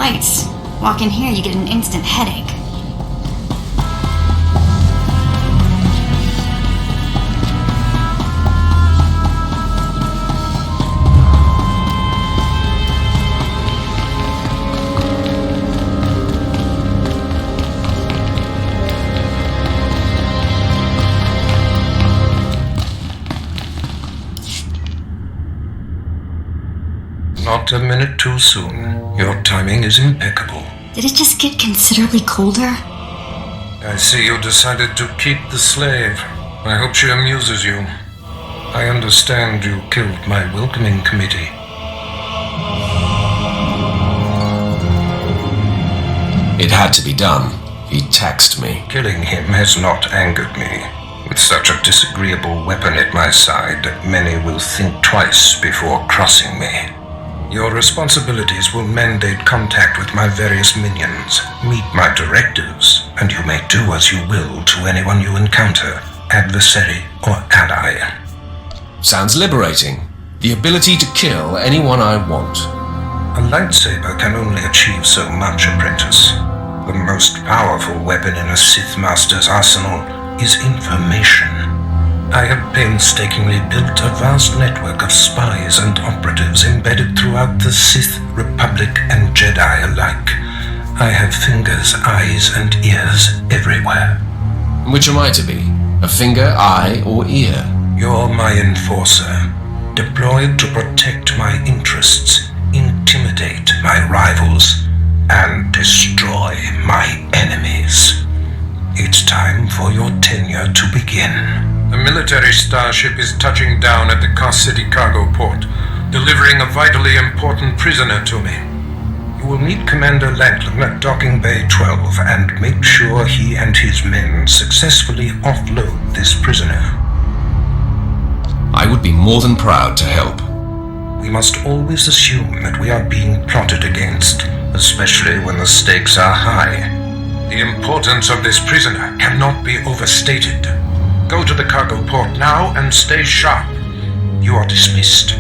lights. Walk in here, you get an instant headache. Not a minute too soon. Your timing is impeccable. Did it just get considerably colder? I see you decided to keep the slave. I hope she amuses you. I understand you killed my welcoming committee. It had to be done. He taxed me. Killing him has not angered me. With such a disagreeable weapon at my side, many will think twice before crossing me. Your responsibilities will mandate contact with my various minions, meet my directives, and you may do as you will to anyone you encounter, adversary or ally. Sounds liberating. The ability to kill anyone I want. A lightsaber can only achieve so much, apprentice. The most powerful weapon in a Sith Master's arsenal is information. I have painstakingly built a vast network of spies and operatives embedded throughout the Sith, Republic, and Jedi alike. I have fingers, eyes, and ears everywhere. Which am I to be? A finger, eye, or ear? You're my enforcer, deployed to protect my interests, intimidate my rivals, and destroy my enemies. It's time for your tenure to begin. A military starship is touching down at the Cos City cargo port, delivering a vitally important prisoner to me. You will meet Commander Lankland at Docking Bay 12 and make sure he and his men successfully offload this prisoner. I would be more than proud to help. We must always assume that we are being plotted against, especially when the stakes are high. The importance of this prisoner cannot be overstated. Go to the cargo port now and stay sharp. You are dismissed.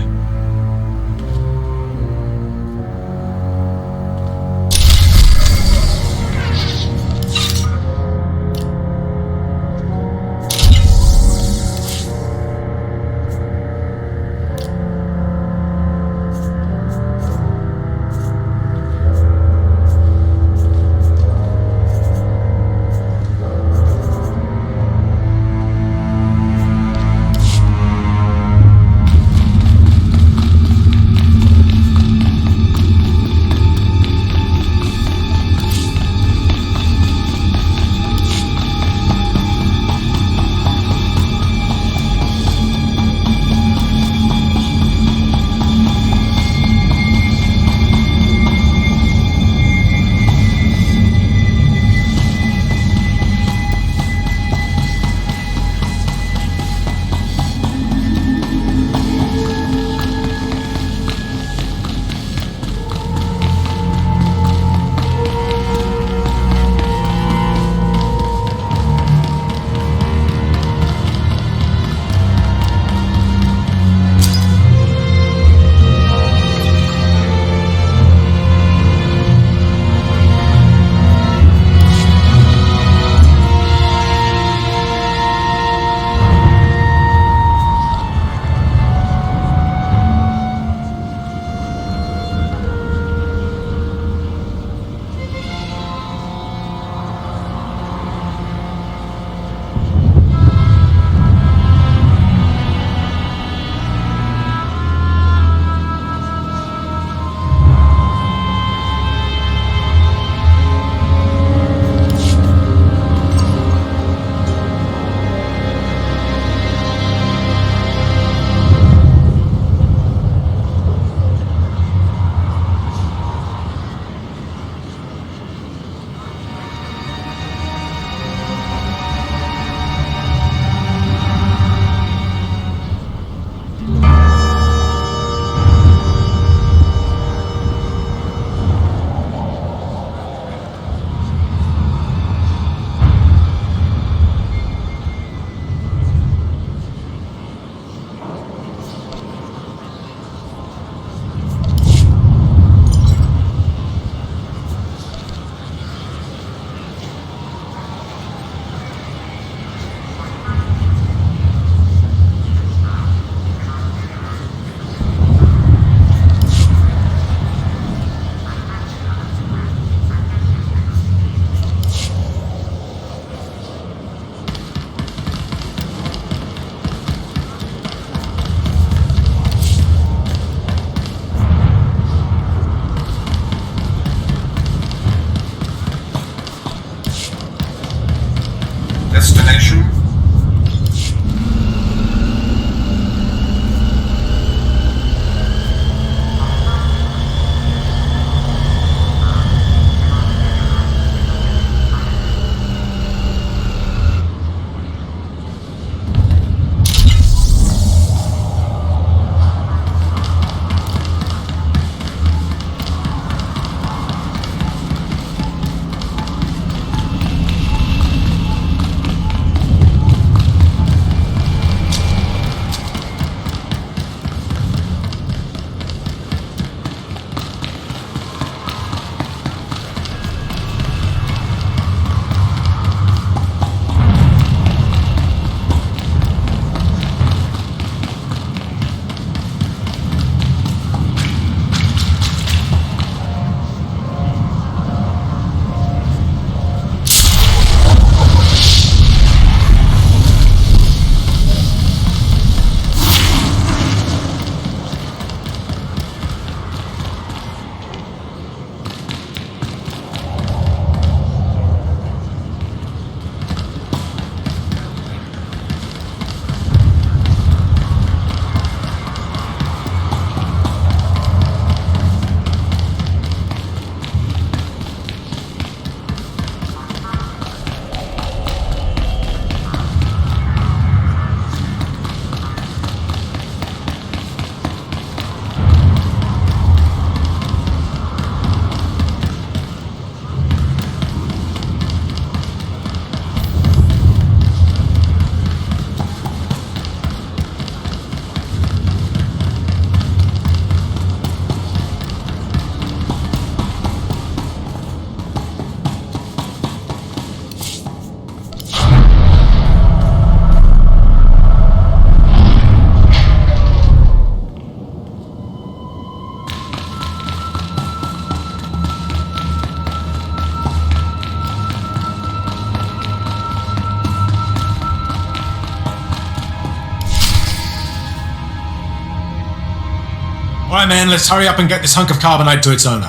Alright, man, let's hurry up and get this hunk of carbonite to its owner.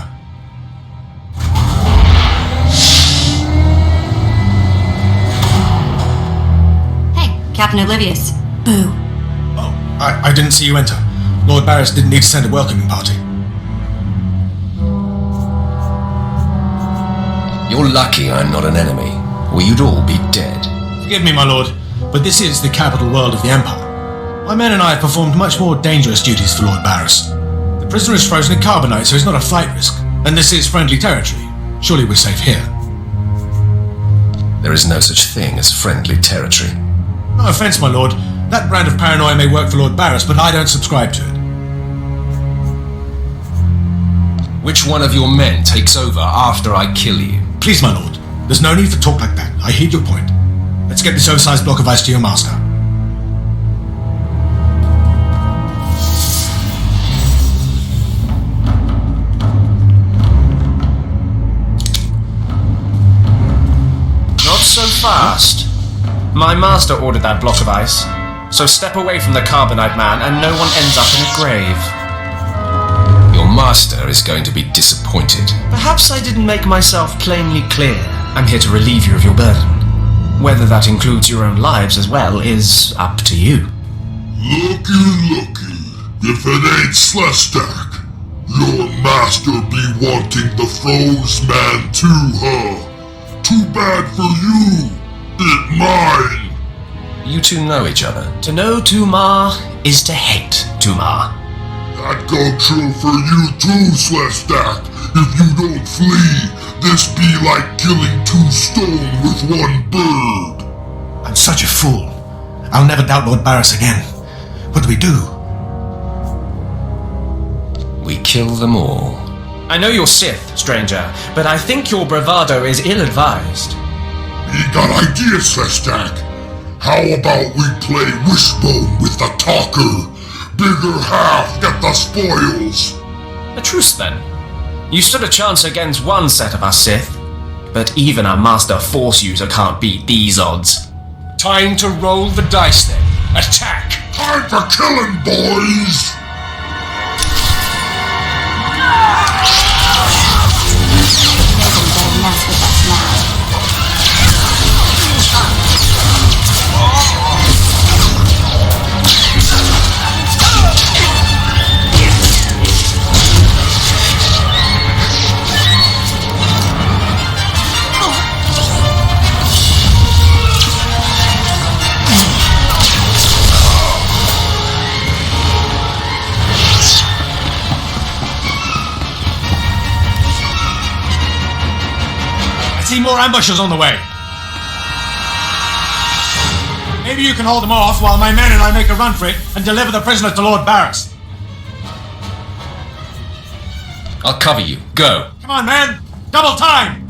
Hey, Captain Oblivious. Boo. Oh, I didn't see you enter. Lord Barris didn't need to send a welcoming party. You're lucky I'm not an enemy, or you'd all be dead. Forgive me, my lord, but this is the capital world of the Empire. My men and I have performed much more dangerous duties for Lord Barris. The prisoner is frozen in carbonite, so he's not a flight risk. And this is friendly territory. Surely we're safe here. There is no such thing as friendly territory. No offense, my lord. That brand of paranoia may work for Lord Barris, but I don't subscribe to it. Which one of your men takes over after I kill you? Please, my lord. There's no need for talk like that. I heed your point. Let's get this oversized block of ice to your master. Not so fast. My master ordered that block of ice, so step away from the carbonite man and no one ends up in a grave. Your master is going to be disappointed. Perhaps I didn't make myself plainly clear. I'm here to relieve you of your burden. Whether that includes your own lives as well is up to you. Looky, if it ain't Slestak, your master be wanting the froze man too, huh? Too bad for you, it mine. You two know each other. To know Tumar is to hate Tumar. That go true for you too, Slestak. If you don't flee, this be like killing 2 stone with 1 bird. I'm such a fool. I'll never doubt Lord Barris again. What do we do? We kill them all. I know you're Sith, stranger, but I think your bravado is ill-advised. He got ideas, Slestak. How about we play wishbone with the talker? Bigger half get the spoils. A truce then. You stood a chance against one set of us Sith, but even a master force user can't beat these odds. Time to roll the dice then. Attack! Time for killing, boys! Better mess with us now. I see more ambushers on the way. Maybe you can hold them off while my men and I make a run for it and deliver the prisoner to Lord Barris. I'll cover you. Go. Come on, man! Double time!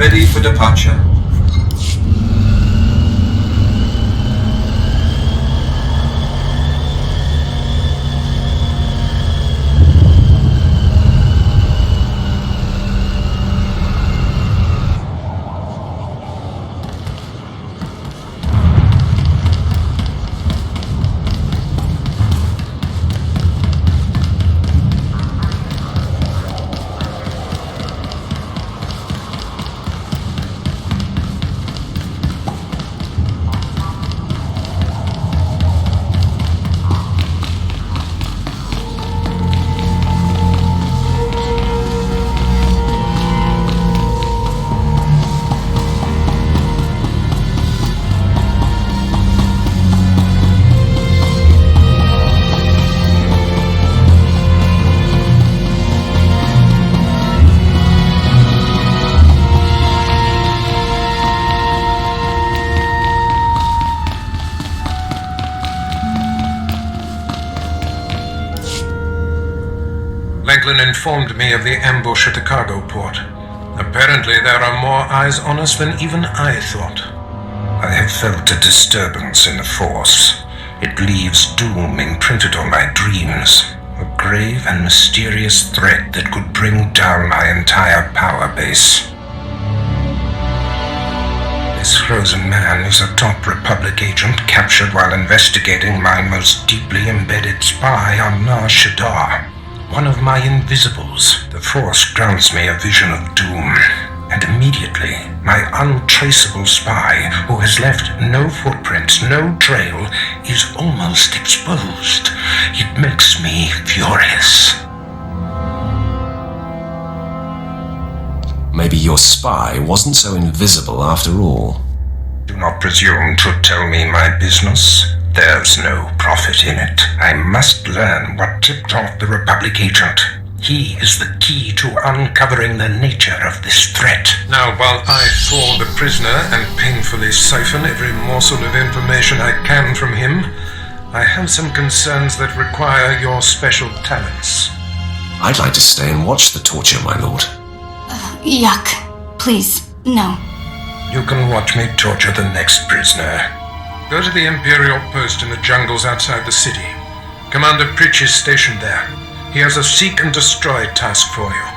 Ready for departure. Franklin informed me of the ambush at the cargo port. Apparently there are more eyes on us than even I thought. I have felt a disturbance in the Force. It leaves doom imprinted on my dreams. A grave and mysterious threat that could bring down my entire power base. This frozen man is a top Republic agent captured while investigating my most deeply embedded spy on Nar Shaddaa. One of my invisibles. The Force grants me a vision of doom. And immediately, my untraceable spy, who has left no footprints, no trail, is almost exposed. It makes me furious. Maybe your spy wasn't so invisible after all. Do not presume to tell me my business. There's no profit in it. I must learn what tipped off the Republic agent. He is the key to uncovering the nature of this threat. Now, while I thaw the prisoner and painfully siphon every morsel of information I can from him, I have some concerns that require your special talents. I'd like to stay and watch the torture, my lord. Yuck. Please, no. You can watch me torture the next prisoner. Go to the Imperial post in the jungles outside the city. Commander Pritch is stationed there. He has a seek and destroy task for you.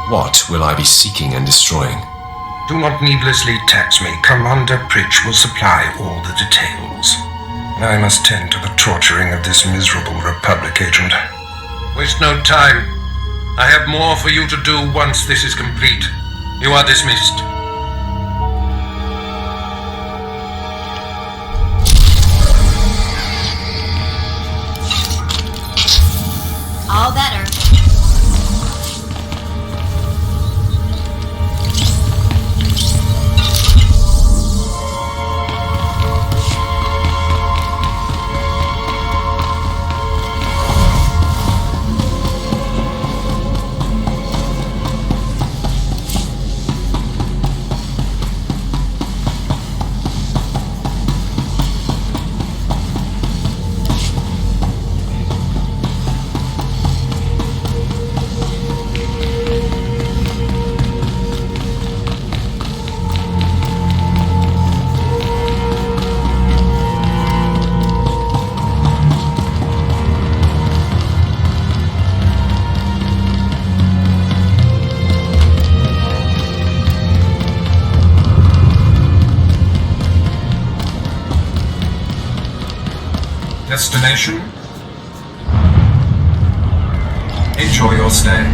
What will I be seeking and destroying? Do not needlessly tax me. Commander Pritch will supply all the details. I must tend to the torturing of this miserable Republic agent. Waste no time. I have more for you to do once this is complete. You are dismissed. All better. Destination? Enjoy your stay.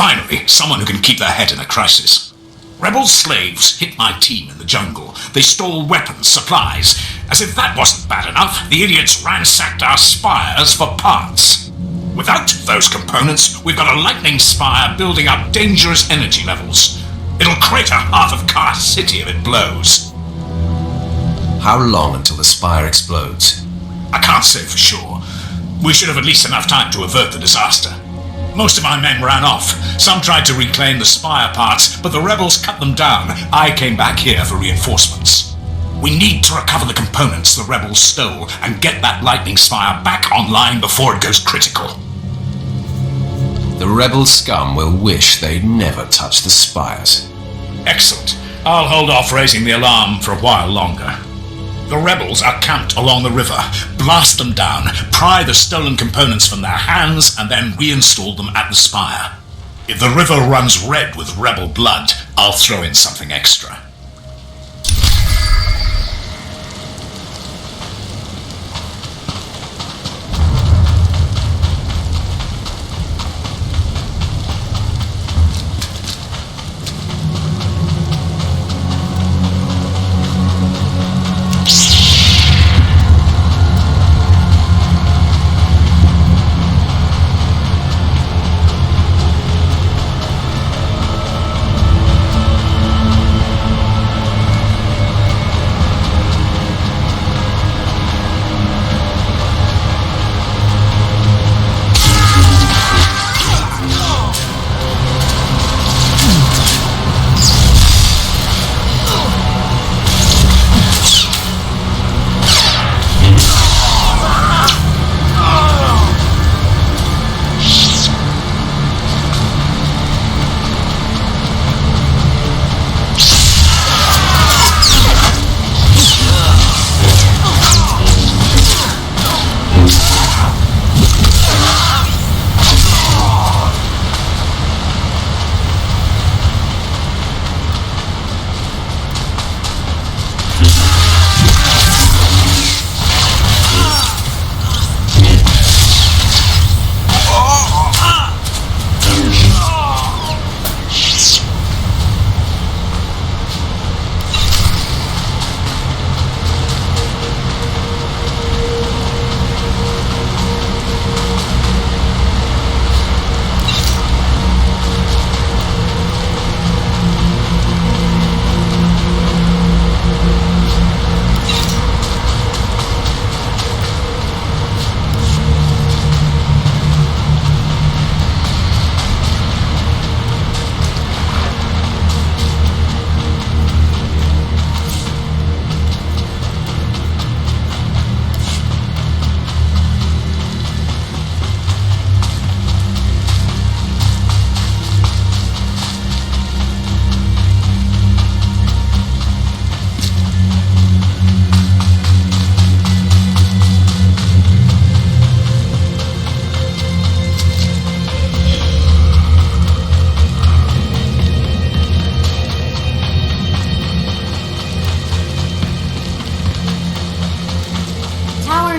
Finally, someone who can keep their head in a crisis. Rebel slaves hit my team in the jungle. They stole weapons, supplies. As if that wasn't bad enough, the idiots ransacked our spires for parts. Without those components, we've got a lightning spire building up dangerous energy levels. It'll crater half of Car City if it blows. How long until the spire explodes? I can't say for sure. We should have at least enough time to avert the disaster. Most of my men ran off. Some tried to reclaim the spire parts, but the rebels cut them down. I came back here for reinforcements. We need to recover the components the rebels stole and get that lightning spire back online before it goes critical. The rebel scum will wish they'd never touched the spires. Excellent. I'll hold off raising the alarm for a while longer. The rebels are camped along the river. Blast them down, pry the stolen components from their hands, and then reinstall them at the spire. If the river runs red with rebel blood, I'll throw in something extra.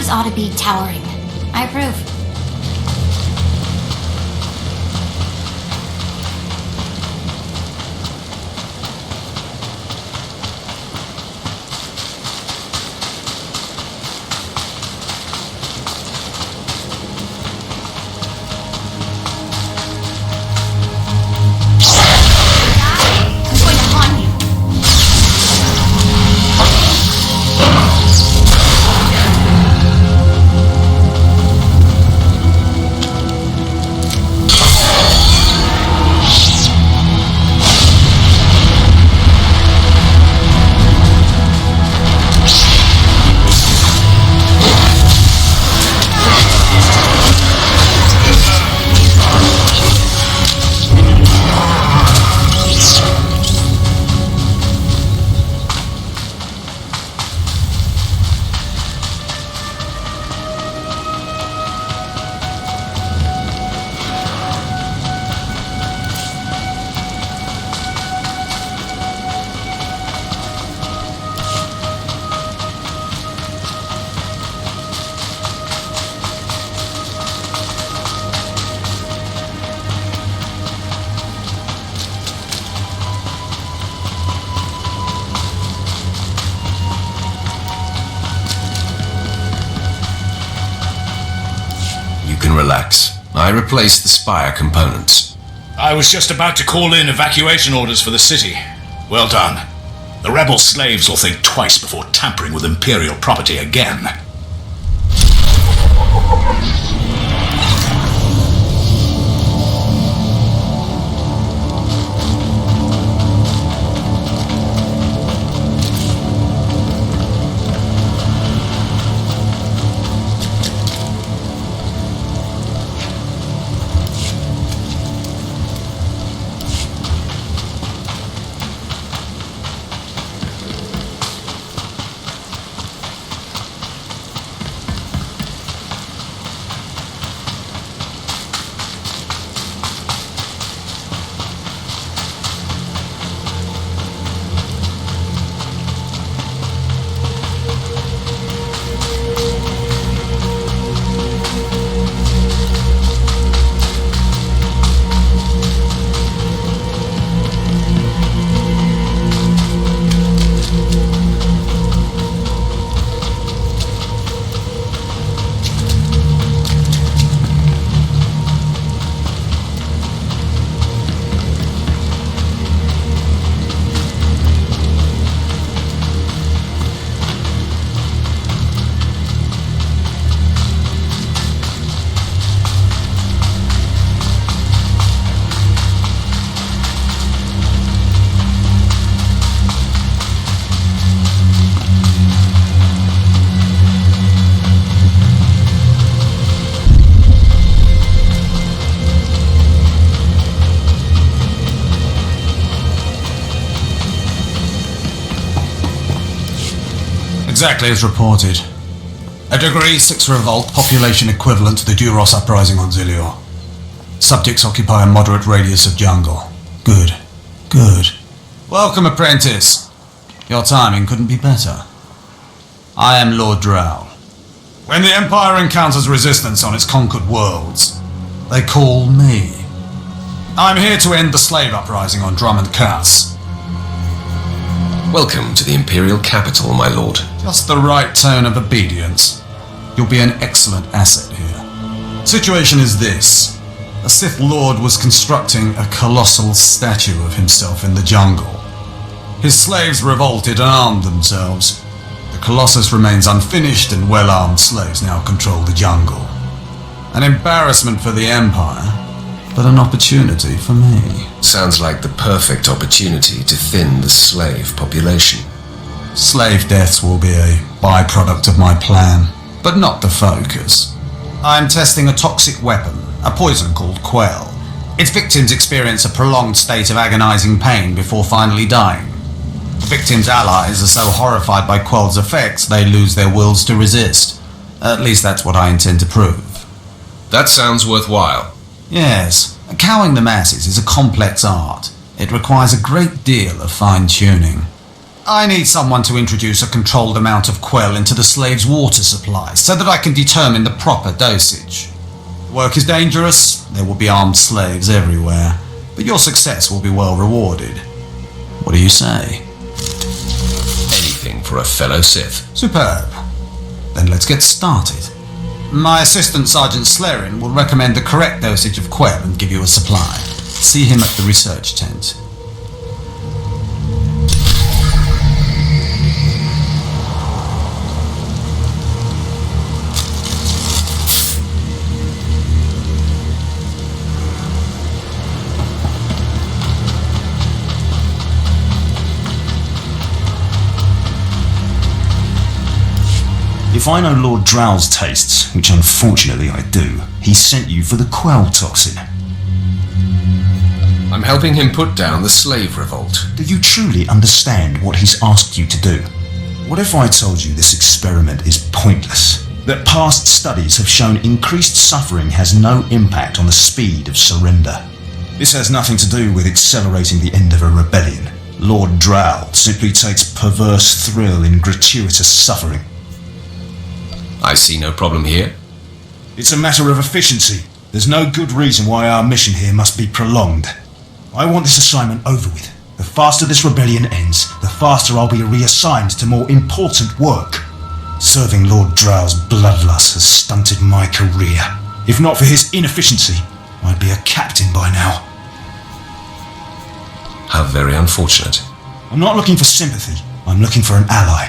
Ought to be towering. I approve. Relax. I replaced the spire components. I was just about to call in evacuation orders for the city. Well done. The rebel slaves will think twice before tampering with Imperial property again. Exactly as reported. A Degree 6 revolt, population equivalent to the Duros uprising on Zilior. Subjects occupy a moderate radius of jungle. Good. Good. Welcome, apprentice. Your timing couldn't be better. I am Lord Drow. When the Empire encounters resistance on its conquered worlds, they call me. I'm here to end the slave uprising on Drummond Cass. Welcome to the Imperial capital, my lord. Just the right tone of obedience. You'll be an excellent asset here. Situation is this. A Sith Lord was constructing a colossal statue of himself in the jungle. His slaves revolted and armed themselves. The Colossus remains unfinished and well-armed slaves now control the jungle. An embarrassment for the Empire, but an opportunity for me. Sounds like the perfect opportunity to thin the slave population. Slave deaths will be a byproduct of my plan, but not the focus. I'm testing a toxic weapon, a poison called Quell. Its victims experience a prolonged state of agonizing pain before finally dying. The victims' allies are so horrified by Quell's effects they lose their wills to resist. At least that's what I intend to prove. That sounds worthwhile. Yes, cowing the masses is a complex art. It requires a great deal of fine-tuning. I need someone to introduce a controlled amount of Quell into the slaves' water supply so that I can determine the proper dosage. The work is dangerous, there will be armed slaves everywhere, but your success will be well rewarded. What do you say? Anything for a fellow Sith. Superb. Then let's get started. My assistant, Sergeant Slerin, will recommend the correct dosage of Quell and give you a supply. See him at the research tent. If I know Lord Drow's tastes, which unfortunately I do, he sent you for the Quell toxin. I'm helping him put down the slave revolt. Do you truly understand what he's asked you to do? What if I told you this experiment is pointless? That past studies have shown increased suffering has no impact on the speed of surrender? This has nothing to do with accelerating the end of a rebellion. Lord Drow simply takes perverse thrill in gratuitous suffering. I see no problem here. It's a matter of efficiency. There's no good reason why our mission here must be prolonged. I want this assignment over with. The faster this rebellion ends, the faster I'll be reassigned to more important work. Serving Lord Drow's bloodlust has stunted my career. If not for his inefficiency, I'd be a captain by now. How very unfortunate. I'm not looking for sympathy, I'm looking for an ally.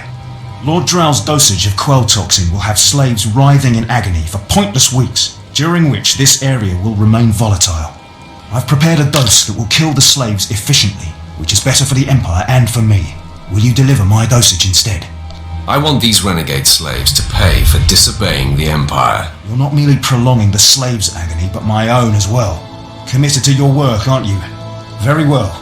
Lord Drow's dosage of quell toxin will have slaves writhing in agony for pointless weeks, during which this area will remain volatile. I've prepared a dose that will kill the slaves efficiently, which is better for the Empire and for me. Will you deliver my dosage instead? I want these renegade slaves to pay for disobeying the Empire. You're not merely prolonging the slaves' agony, but my own as well. Committed to your work, aren't you? Very well.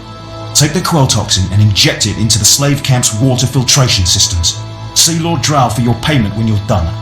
Take the quell toxin and inject it into the slave camp's water filtration systems. See Lord Drow for your payment when you're done.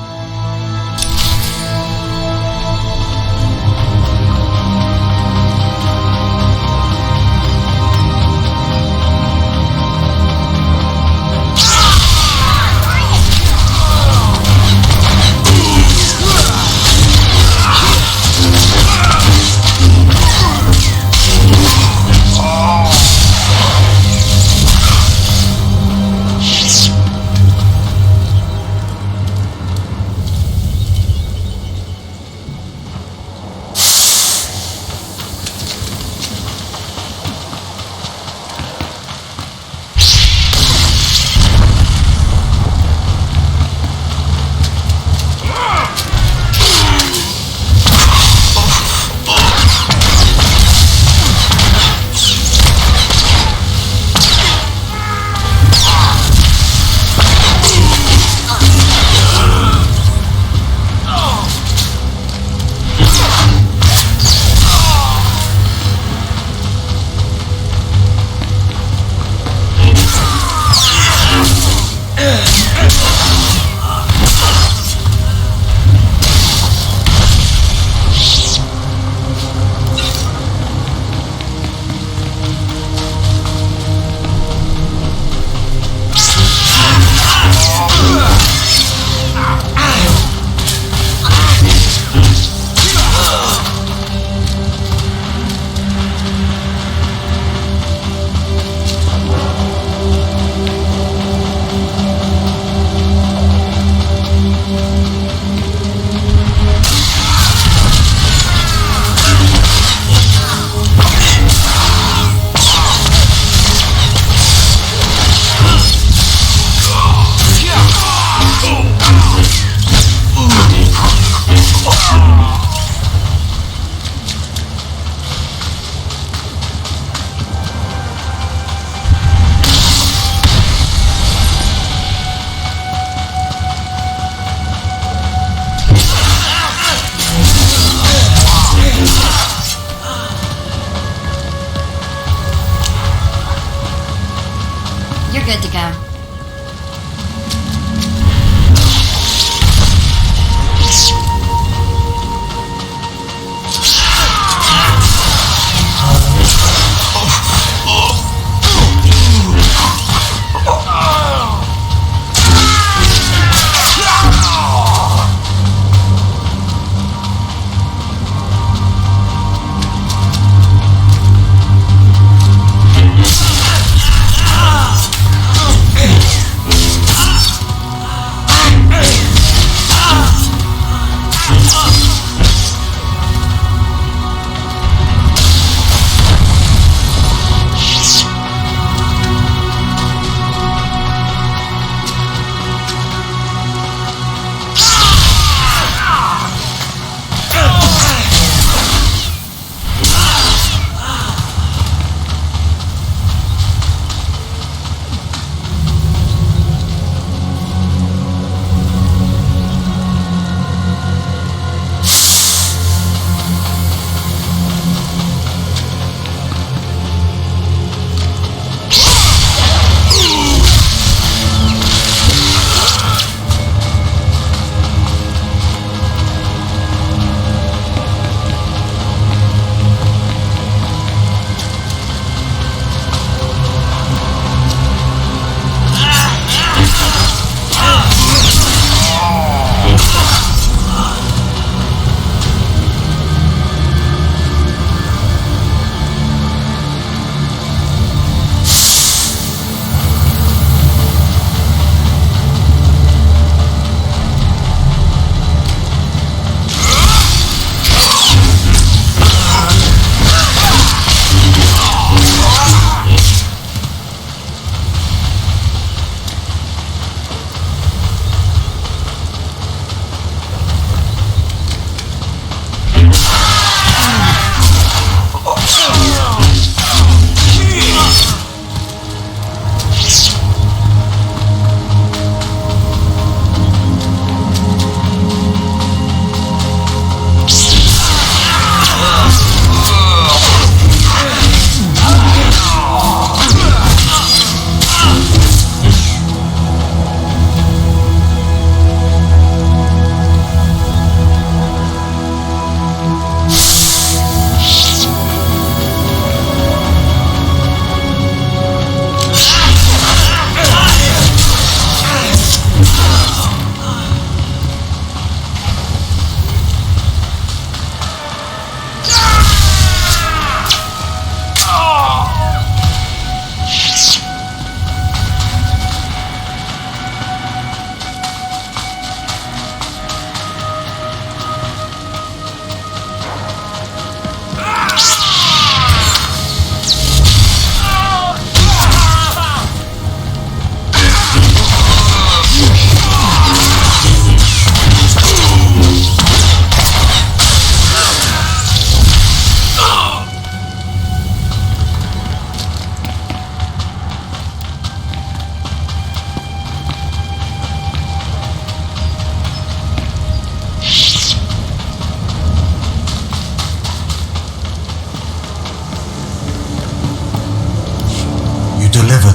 You're good to go.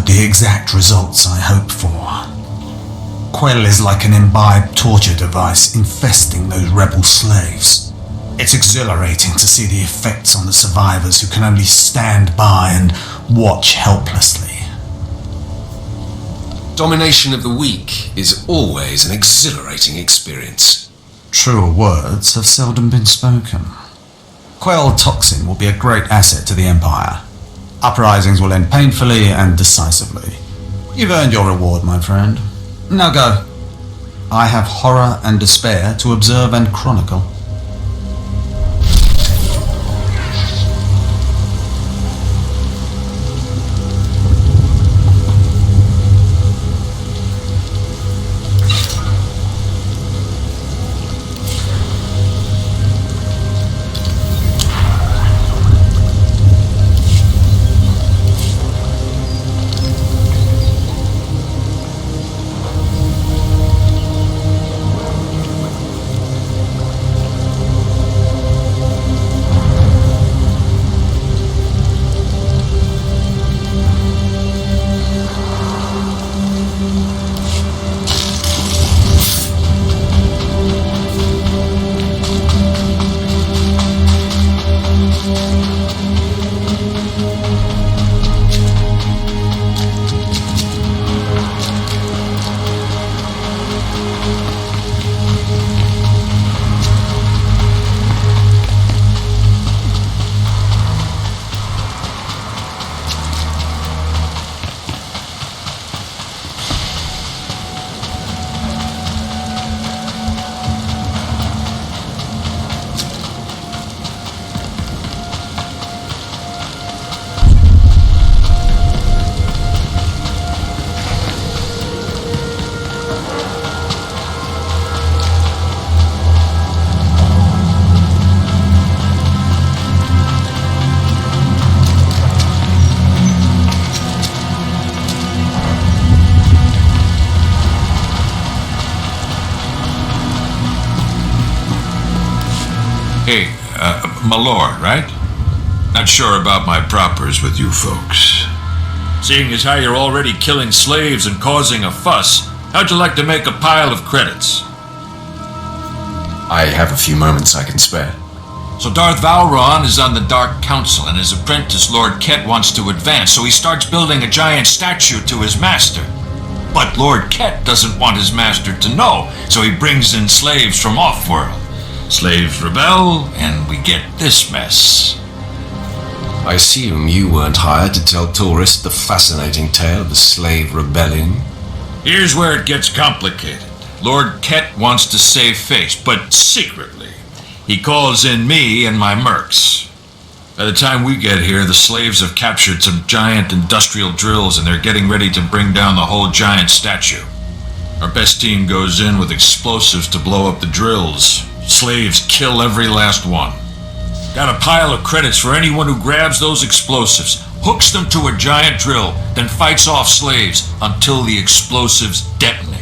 delivered the exact results I hoped for. Quell is like an imbibed torture device infesting those rebel slaves. It's exhilarating to see the effects on the survivors who can only stand by and watch helplessly. Domination of the weak is always an exhilarating experience. Truer words have seldom been spoken. Quell toxin will be a great asset to the Empire. Uprisings will end painfully and decisively. You've earned your reward, my friend. Now go. I have horror and despair to observe and chronicle. Hey, my lord, right? Not sure about my propers with you folks. Seeing as how you're already killing slaves and causing a fuss, how'd you like to make a pile of credits? I have a few moments I can spare. So Darth Valron is on the Dark Council, and his apprentice Lord Ket wants to advance, so he starts building a giant statue to his master. But Lord Ket doesn't want his master to know, so he brings in slaves from off-world. Slaves rebel, and we get this mess. I assume you weren't hired to tell tourists the fascinating tale of the slave rebellion. Here's where it gets complicated. Lord Ket wants to save face, but secretly. He calls in me and my mercs. By the time we get here, the slaves have captured some giant industrial drills, and they're getting ready to bring down the whole giant statue. Our best team goes in with explosives to blow up the drills. Slaves kill every last one. Got a pile of credits for anyone who grabs those explosives, hooks them to a giant drill, then fights off slaves until the explosives detonate.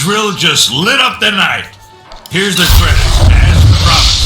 drill just lit up the night. Here's the credits, as promised.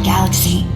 galaxy.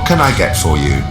can I get for you?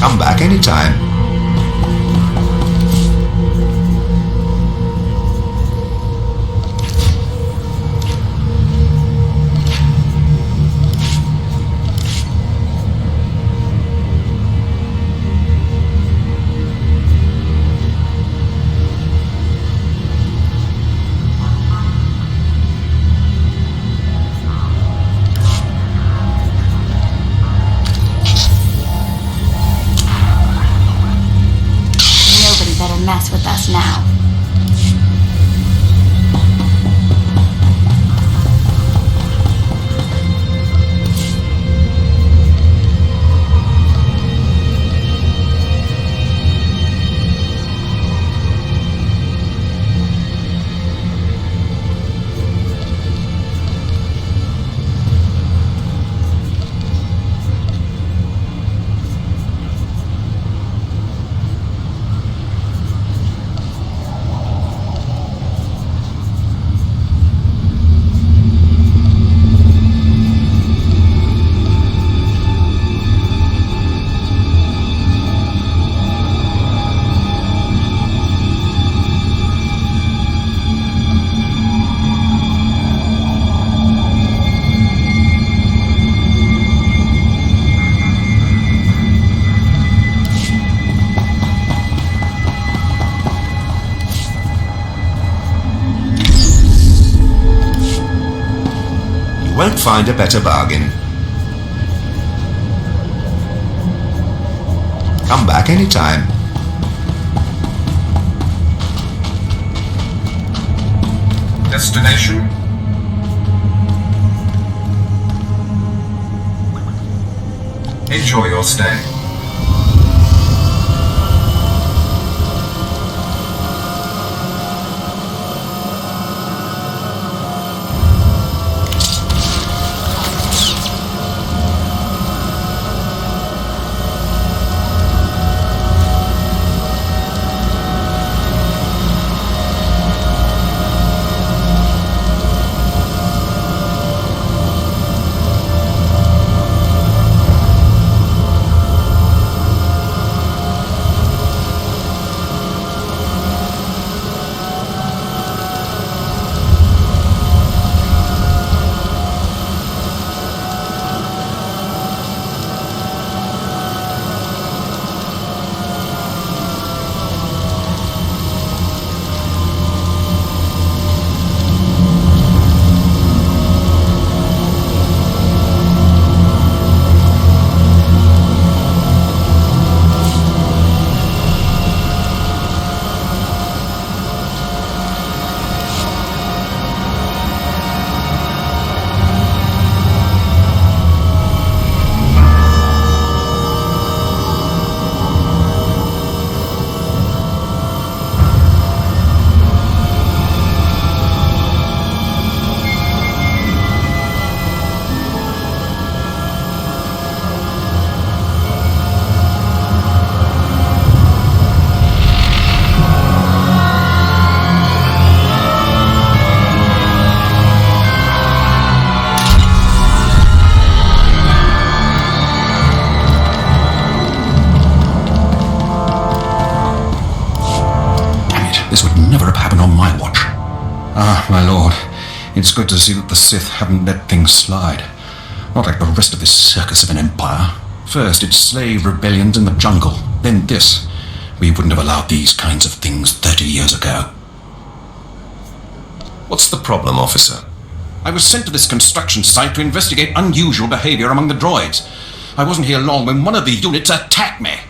Come back anytime. Mess with us now. Won't find a better bargain. Come back anytime. Destination? Enjoy your stay. This would never have happened on my watch. Ah, my lord, it's good to see that the Sith haven't let things slide. Not like the rest of this circus of an empire. First, it's slave rebellions in the jungle, then this. We wouldn't have allowed these kinds of things 30 years ago. What's the problem, officer? I was sent to this construction site to investigate unusual behavior among the droids. I wasn't here long when one of the units attacked me.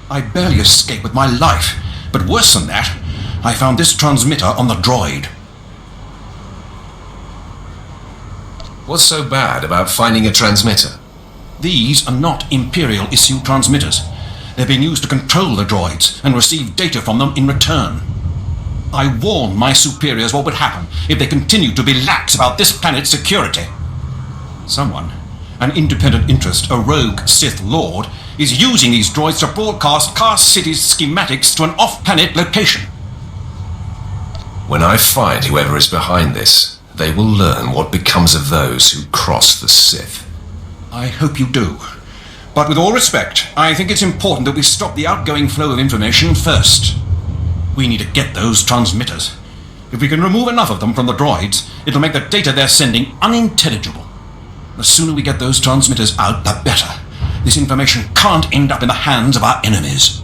I barely escaped with my life, but worse than that, I found this transmitter on the droid. What's so bad about finding a transmitter? These are not Imperial-issue transmitters. They're being used to control the droids and receive data from them in return. I warned my superiors what would happen if they continued to be lax about this planet's security. Someone, an independent interest, a rogue Sith Lord, is using these droids to broadcast Cast City's schematics to an off-planet location. When I find whoever is behind this, they will learn what becomes of those who cross the Sith. I hope you do. But with all respect, I think it's important that we stop the outgoing flow of information first. We need to get those transmitters. If we can remove enough of them from the droids, it'll make the data they're sending unintelligible. The sooner we get those transmitters out, the better. This information can't end up in the hands of our enemies.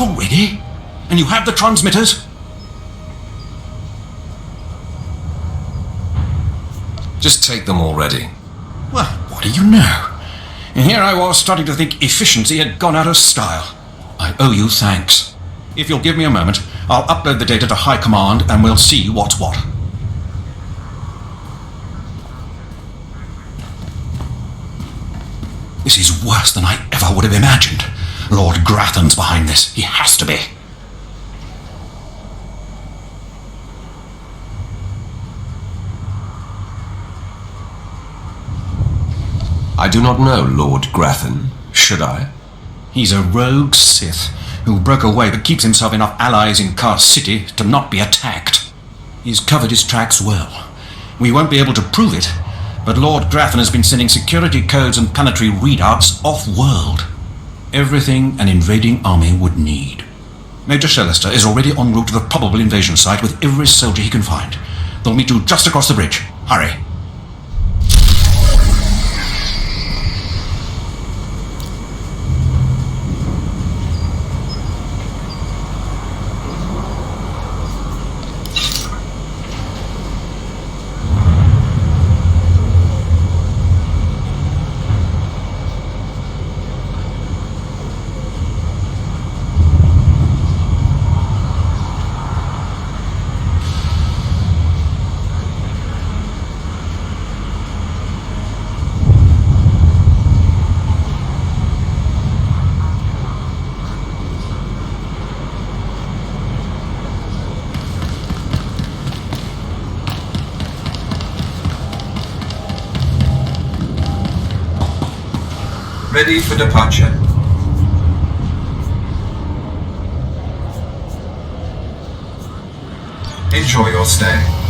Already? And you have the transmitters? Just take them already. Well, what do you know? And here I was starting to think efficiency had gone out of style. I owe you thanks. If you'll give me a moment, I'll upload the data to High Command and we'll see what's what. This is worse than I ever would have imagined. Lord Grathan's behind this. He has to be. I do not know Lord Grathan. Should I? He's a rogue Sith who broke away but keeps himself enough allies in Car City to not be attacked. He's covered his tracks well. We won't be able to prove it, but Lord Grathan has been sending security codes and planetary readouts off-world. Everything an invading army would need. Major Shellister is already en route to the probable invasion site with every soldier he can find. They'll meet you just across the bridge. Hurry. Ready for departure. Enjoy your stay.